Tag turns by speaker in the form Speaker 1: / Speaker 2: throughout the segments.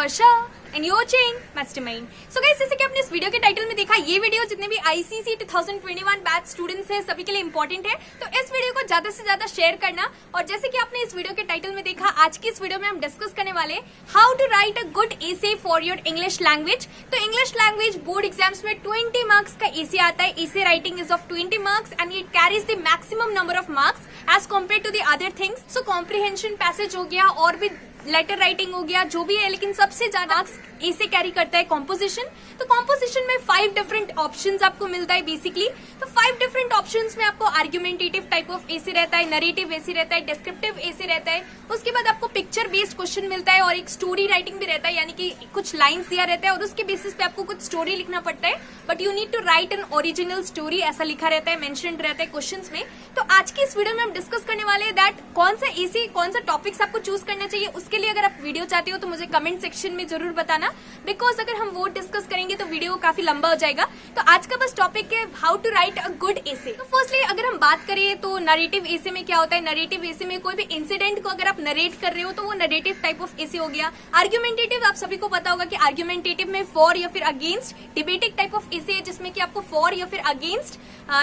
Speaker 1: Harsha and you watching mastermind. So guys, जैसे कि आपने इस वीडियो के टाइटल में देखा, ये वीडियो जितने भी आईसीसी 2021 बैच स्टूडेंट्स हैं सभी के लिए इंपॉर्टेंट है। तो इस वीडियो को ज्यादा से ज्यादा शेयर करना। और जैसे कि आपने इस वीडियो के टाइटल में देखा, आज की इस वीडियो में हम डिस्कस करने वाले how to write a good essay for your English language. तो इंग्लिश लैंग्वेज बोर्ड एग्जाम्स में 20 मार्क्स का एसे आता है। Essay writing is of 20 marks and it carries the maximum number of marks as compare to the other things. So comprehension passage हो गया और भी letter writing हो गया, जो भी है, लेकिन सबसे ज्यादा मार्क्स एसे कैरी करता है कॉम्पोजिशन। तो कॉम्पोजिशन में 5 डिफरेंट ऑप्शंस आपको मिलता है बेसिकली। तो 5 डिफरेंट ऑप्शंस में आपको आर्ग्यूमेंटेटिव टाइप ऑफ एसे रहता है, नरेटिव एसे रहता है, डिस्क्रिप्टिव एसे रहता है। उसके बाद आपको पिक्चर बेस्ड क्वेश्चन मिलता है और एक स्टोरी राइटिंग भी रहता है, यानी कि कुछ लाइन्स दिया रहता है और उसके बेसिस पे आपको कुछ स्टोरी लिखना पड़ता है। But you need to write an original story, ऐसा लिखा रहता है, मेंशन्ड रहता है क्वेश्चन में। तो आज की इस वीडियो में हम डिस्कस करने वाले हैं दैट कौन सा एसे, कौन सा टॉपिक्स आपको चूज करना चाहिए। उसके लिए अगर आप वीडियो चाहते हो तो मुझे कमेंट सेक्शन में जरूर बताना, बिकॉज अगर हम वो डिस्कस करेंगे तो वीडियो काफी लंबा हो जाएगा। तो आज का बस टॉपिक है how to write a good essay. तो फर्स्टली अगर हम बात करें तो नरेटिव एसे में क्या होता है। नरेटिव एसे में कोई भी इंसिडेंट को अगर आप नरेट कर रहे हो तो वो नरेटिव टाइप ऑफ एसे हो गया। आर्ग्यूमेंटेटिव आप सभी को पता होगा कि आर्ग्यूमेंटेटिव में फॉर या फिर अगेंस्ट, डिबेटिंग टाइप ऑफ एसे है जिसमें कि आपको फॉर या फिर अगेंस्ट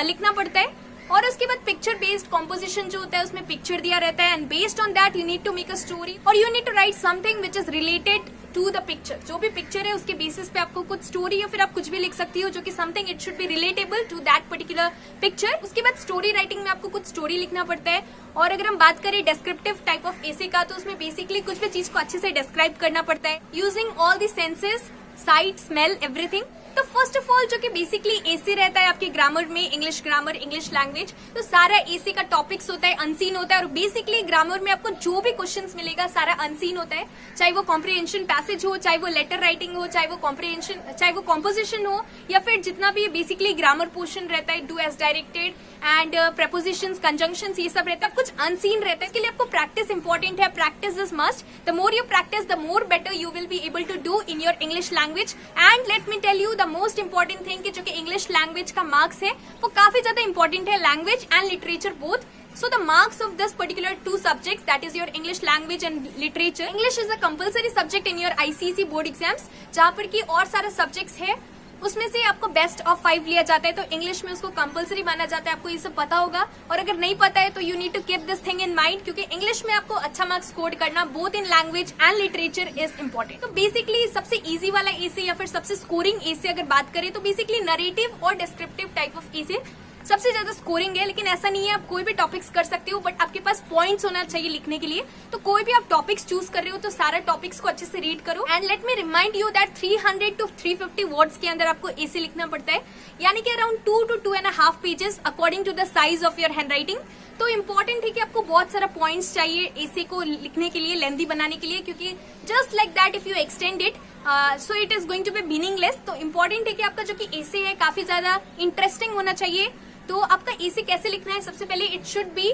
Speaker 1: लिखना पड़ता है। और उसके बाद पिक्चर बेस्ड कॉम्पोजिशन जो होता है उसमें पिक्चर दिया रहता है and based on that you need to make a story और you need to write something which is related to the picture. जो भी पिक्चर है उसके बेसिस पे आपको कुछ स्टोरी या फिर आप कुछ भी लिख सकती हो जो कि something it should be relatable to that particular picture. उसके बाद स्टोरी राइटिंग में आपको कुछ स्टोरी लिखना पड़ता है। और अगर हम बात करें डिस्क्रिप्टिव टाइप ऑफ एसे का, तो उसमें बेसिकली कुछ भी चीज को अच्छे से डिस्क्राइब करना पड़ता है using all the senses, site, smell, everything. तो फर्स्ट ऑफ ऑल जो कि बेसिकली एसे रहता है आपके ग्रामर में, इंग्लिश ग्रामर, इंग्लिश लैंग्वेज, तो सारा एसे का टॉपिक्स होता है, अनसीन होता है। और बेसिकली ग्रामर में आपको जो भी क्वेश्चंस मिलेगा सारा अनसीन होता है, चाहे वो कॉम्प्रिहेंशन पैसेज हो, चाहे वो लेटर राइटिंग हो, चाहे वो कॉम्प्रिहेंशन, चाहे वो कॉम्पोजिशन हो, या फिर जितना भी बेसिकली ग्रामर पोर्शन रहता है, do as directed and prepositions, conjunctions, ये सब रहता है, कुछ अनसीन रहता है। इसके लिए आपको प्रैक्टिस इंपॉर्टेंट है, practice is must. The more you practice the more better you will be able to do in your English language. And let me tell you the most important thing कि जो कि English language का marks है वो काफी ज्यादा important है, language and literature both. So the marks of this particular 2 subjects, that is your English language and literature. English is a compulsory subject in your ICSE board exams, जहाँ पर की और सारे subjects है उसमें से आपको बेस्ट ऑफ 5 लिया जाता है। तो इंग्लिश में उसको कंपलसरी माना जाता है, आपको ये सब पता होगा। और अगर नहीं पता है तो you need to keep this thing in mind, क्योंकि इंग्लिश में आपको अच्छा मार्क्स स्कोर करना both in language and literature is important. तो बेसिकली सबसे इजी वाला एसे या फिर सबसे स्कोरिंग एसे अगर बात करें तो बेसिकली नरेटिव और डिस्क्रिप्टिव टाइप ऑफ एसे सबसे ज्यादा स्कोरिंग है। लेकिन ऐसा नहीं है, आप कोई भी टॉपिक्स कर सकते हो, बट आपके पास पॉइंट्स होना चाहिए लिखने के लिए। तो कोई भी आप टॉपिक्स चूज कर रहे हो तो सारा टॉपिक्स को अच्छे से रीड करो। And let me remind you that 300 to 350 words के अंदर आपको एसे लिखना पड़ता है, यानी कि around 2 to 2.5 pages according to the size of your handwriting. तो इंपॉर्टेंट है कि आपको बहुत सारा पॉइंट्स चाहिए एसे को लिखने के लिए, लेंथी बनाने के लिए, क्योंकि just like that if you extend it so it is going to be meaningless. तो इंपॉर्टेंट है कि आपका जो कि एसे है काफी ज्यादा इंटरेस्टिंग होना चाहिए। तो आपका एसे कैसे लिखना है, सबसे पहले it should B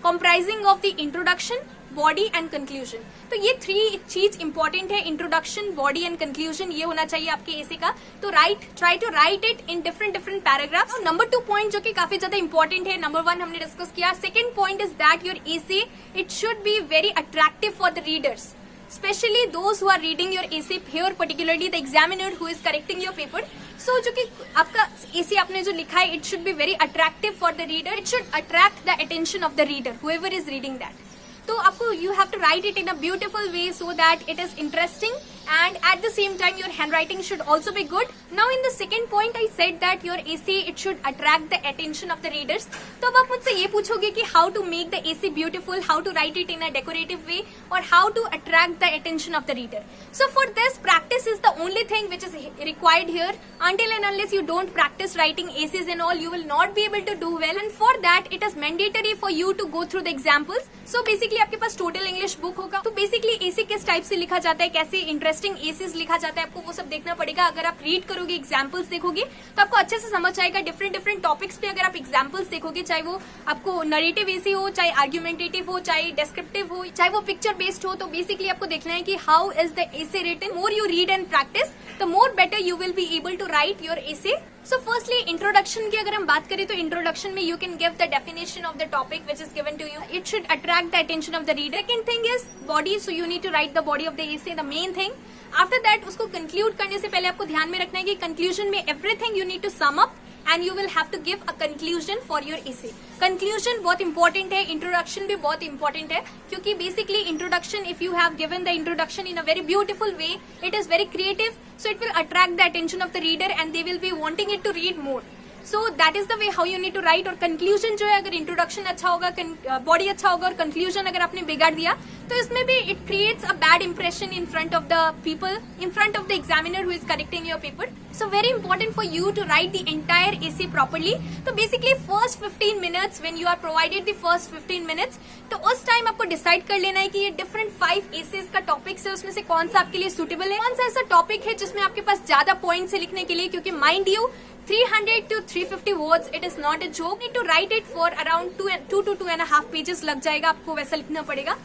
Speaker 1: comprising of the introduction, body and conclusion. तो ये 3 चीज इंपॉर्टेंट है, इंट्रोडक्शन, बॉडी एंड कंक्लूजन, ये होना चाहिए आपके एसे का। तो try to write it in different paragraphs. Number 2 point जो कि काफी ज्यादा इंपॉर्टेंट है, नंबर 1 हमने डिस्कस किया। Second point is that your essay it should be very attractive for the readers, especially those who are reading your essay, here particularly the examiner who is correcting your paper. So जो कि आपका essay आपने जो लिखा है it should be very attractive for the reader, it should attract the attention of the reader whoever is reading that. तो आपको you have to write it in a beautiful way so that it is interesting and at the same time your handwriting should also be good. Now in the second point I said that your essay it should attract the attention of the readers. तो अब आप मुझसे ये पूछोगे कि how to make the essay beautiful, how to write it in a decorative way or how to attract the attention of the reader. So for this practice is the only thing which is required here. Until and unless you don't practice writing essays and all, you will not be able to do well, and for that it is mandatory for you to go through the examples. So basically आपके पास total English book होगा। तो basically एसे किस type से लिखा जाता है, कैसे interesting assess लिखा जाता है, आपको वो सब देखना पड़ेगा। अगर आप रीड करोगे, एग्जाम्पल्स देखोगे तो आपको अच्छे से समझ आएगा। डिफरेंट टॉपिक्स पे अगर आप एग्जाम्पल्स देखोगे, चाहे वो आपको नरेटिव एसे हो, चाहे आर्ग्यूमेंटेटिव हो, चाहे डिस्क्रिप्टिव हो, चाहे वो पिक्चर बेस्ड हो, तो बेसिकली आपको देखना है कि how is the essay written. More you read and practice the more better you will be able to write your essay. So firstly introduction की अगर हम बात करें तो इंट्रोडक्शन में you can give the definition of the topic which is given to you. It should attract the attention of the reader. Second thing is body, so you need to write the body of the essay, the main thing. After that उसको conclude करने से पहले आपको ध्यान में रखना है कि कंक्लूजन में everything you need to sum up and you will have to give a conclusion for your essay. Conclusion बहुत इंपॉर्टेंट है, इंट्रोडक्शन भी बहुत इंपॉर्टेंट है, क्योंकि basically introduction, if you have given the introduction in a very beautiful way, it is very creative, so it will attract the attention of the reader and they will be wanting it to read more. So that is the way how you need to write. और conclusion जो है, अगर introduction अच्छा होगा, body अच्छा होगा और conclusion अगर आपने बिगाड़ दिया तो इसमें भी it creates a bad impression in front of the people, in front of the examiner who is correcting your paper. So very important for you to write the entire essay properly. तो basically first 15 minutes, when you are provided the first 15 minutes, तो उस time आपको decide कर लेना है कि ये different 5 essays का टॉपिक्स है, उसमें से कौन सा आपके लिए सुटेबल है, कौन सा ऐसा टॉपिक है जिसमें आपके पास ज्यादा पॉइंट्स है लिखने के लिए, क्योंकि mind you 300 to 350 words, it is not a joke. You need to write it for around 2 to 2.5 pages लग जाएगा, आपको वैसा लिखना पड़ेगा।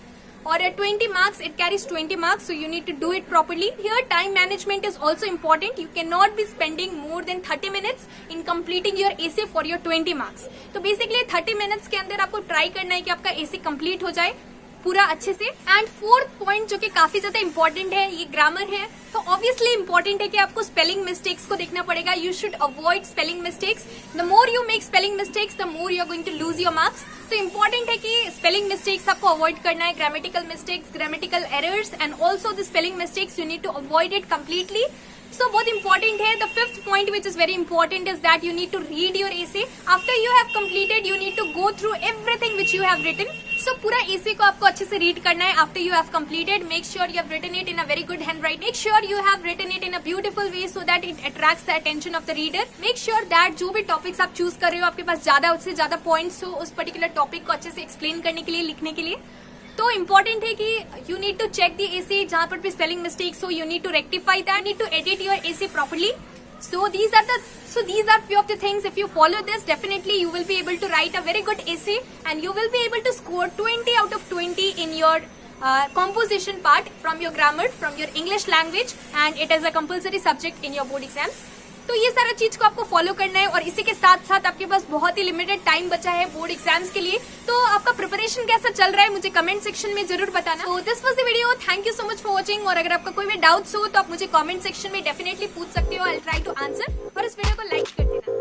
Speaker 1: और 20 marks, it carries 20 marks, so you need to do it properly. Here time management is also important. You cannot be spending more than 30 minutes in completing your essay for your 20 marks. तो basically 30 minutes के अंदर आपको try करना है कि आपका essay complete हो जाए पूरा अच्छे से। एंड फोर्थ पॉइंट जो कि काफी ज्यादा इंपॉर्टेंट है, ये ग्रामर है। तो ऑब्वियसली इंपॉर्टेंट है कि आपको स्पेलिंग मिस्टेक्स को देखना पड़ेगा। You should avoid spelling mistakes. The more you make spelling mistakes, the more you are going to lose your marks. तो इंपॉर्टेंट है कि स्पेलिंग मिस्टेक्स आपको अवॉइड करना है, grammatical mistakes, grammatical errors and also the spelling mistakes, you need to avoid it completely. So बहुत important है। The fifth point which is very important is that you need to read your essay. After you have completed, you need to go through everything which you have written. So पूरा essay को आपको अच्छे से read करना है। After you have completed, make sure you have written it in a very good handwriting. Make sure you have written it in a beautiful way so that it attracts the attention of the reader. Make sure that जो भी topics आप choose कर रहे हो, आपके पास ज्यादा उससे ज्यादा points हो उस particular topic को अच्छे से explain करने के लिए, लिखने के लिए। तो इम्पोर्टेंट है कि you need to check the essay, जहां पर भी स्पेलिंग मिस्टेक्स हो, you need to rectify that, need to edit your essay properly. So these are few of the things. If you follow this, definitely you will be able to write a very good essay and you will be able to score 20 out of 20 in your composition part from your grammar, from your English language, and it is a compulsory subject in your board exams. तो ये सारा चीज को आपको follow करना है और इसी के साथ साथ आपके पास बहुत ही लिमिटेड टाइम बचा है बोर्ड एग्जाम्स के लिए। तो आपका प्रिपरेशन कैसा चल रहा है मुझे कमेंट सेक्शन में जरूर बताना। तो this was the video, thank you so much for watching. और अगर आपका कोई भी डाउट्स हो तो आप मुझे कमेंट सेक्शन में डेफिनेटली पूछ सकते हो, I will try to answer. और इस वीडियो को लाइक कर देना।